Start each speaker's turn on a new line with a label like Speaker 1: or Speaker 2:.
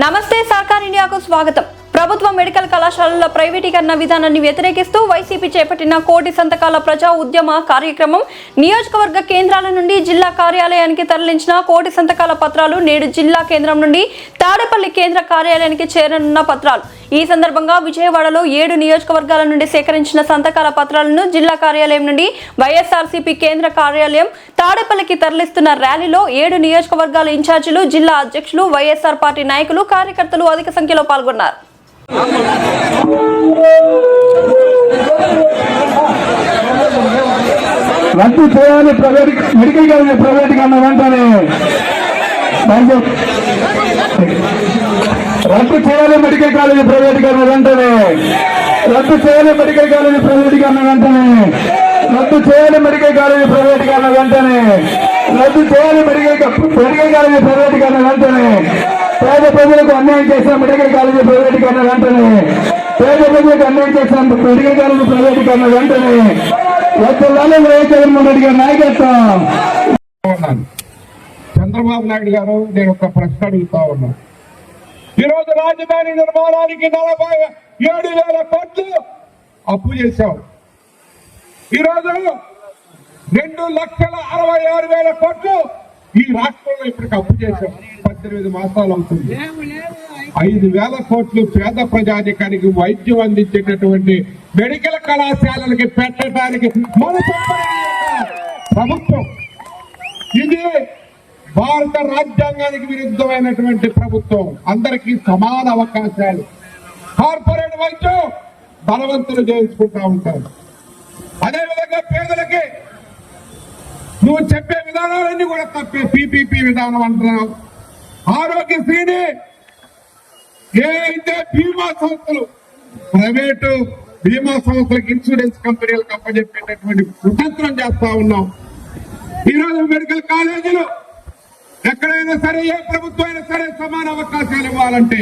Speaker 1: నమస్తే సర్కార్ ఇండియాకు స్వాగతం. ప్రభుత్వ మెడికల్ కళాశాలల ప్రైవేటీకరణ విధానాన్ని వ్యతిరేకిస్తూ వైసీపీ చేపట్టిన కోటి సంతకాల ప్రజా ఉద్యమ కార్యక్రమం నియోజకవర్గ కేంద్రాల నుండి జిల్లా కార్యాలయానికి తరలించిన కోటి సంతకాల పత్రాలు నేడు జిల్లా కేంద్రం నుండి తాడేపల్లి కేంద్ర కార్యాలయానికి చేరనున్న పత్రాలు. ఈ సందర్భంగా విజయవాడలో 7 నియోజకవర్గాల నుండి సేకరించిన సంతకాల పత్రాలను జిల్లా కార్యాలయం నుండి వైఎస్ఆర్సీపీ కేంద్ర కార్యాలయం తాడేపల్లికి తరలిస్తున్న ర్యాలీలో 7 నియోజకవర్గాల ఇన్ఛార్జీలు, జిల్లా అధ్యక్షులు, వైఎస్ఆర్ పార్టీ నాయకులు, కార్యకర్తలు అధిక సంఖ్యలో పాల్గొన్నారు.
Speaker 2: రద్దు చేయాలి మెడికల్ కాలేజీ ప్రైవేటీకరణ వెంటనే. రద్దు చేయాలి మెడికల్ కాలేజీ ప్రైవేటీకరణ వెంటనే. రద్దు చేయాలి మెడికల్ కాలేజీ ప్రైవేటీకరణ వెంటనే. రద్దు చేయాలి మెడికల్ కాలేజీ ప్రైవేటీకరణ వెంటనే. రద్దు చేయాలి మెడికల్ కాలేజీ ప్రైవేటీకరణ వెంటనే. పేద ప్రజలకు అన్యాయం చేసిన మెడికల్ కాలేజీ ప్రైవేటీకరణ వెంటనే. పేద ప్రజలకు అన్యాయం చేసిన మెడికల్ కాలేజీ ప్రైవేటీకరణ వెంటనే. జగన్మోహన్ రెడ్డి గారి నాయకత్వం.
Speaker 3: చంద్రబాబు నాయుడు గారు, నేను ఒక ప్రశ్న అడుగుతా ఉన్నాను. ఈరోజు రాజధాని నిర్మాణానికి 47,000 కోట్లు అప్పు చేశావు. ఈరోజు 2,66,000 కోట్లు ఈ రాష్ట్రంలో ఇప్పటికి అప్పు చేశాం. 18 మాసాలు అవుతుంది. 5,000 కోట్లు పేద ప్రజానికానికి వైద్యం అందించేటటువంటి మెడికల్ కళాశాలలకి పెట్టడానికి మన ప్రభుత్వం. ఇది భారత రాజ్యాంగానికి విరుద్ధమైనటువంటి ప్రభుత్వం. అందరికీ సమాన అవకాశాలు. కార్పొరేట్ వైద్యం బలవంతులు చేయించుకుంటా ఉంటారు. అదేవిధంగా పేదలకి నువ్వు చెప్పే విధానాలన్నీ కూడా తప్పే. పీపీపీ విధానం అంటున్నావు. ఆరోగ్యశ్రీని ఏదైతే బీమా సంస్థలు, ప్రైవేటు బీమా సంస్థలకు, ఇన్సూరెన్స్ కంపెనీలకు అప్పచెప్పేటటువంటి కుతంత్రం చేస్తా ఉన్నాం. ఈరోజు మెడికల్ కాలేజీలు ఎక్కడైనా సరే, ఏ ప్రభుత్వం అయినా సరే సమాన అవకాశాలు ఇవ్వాలంటే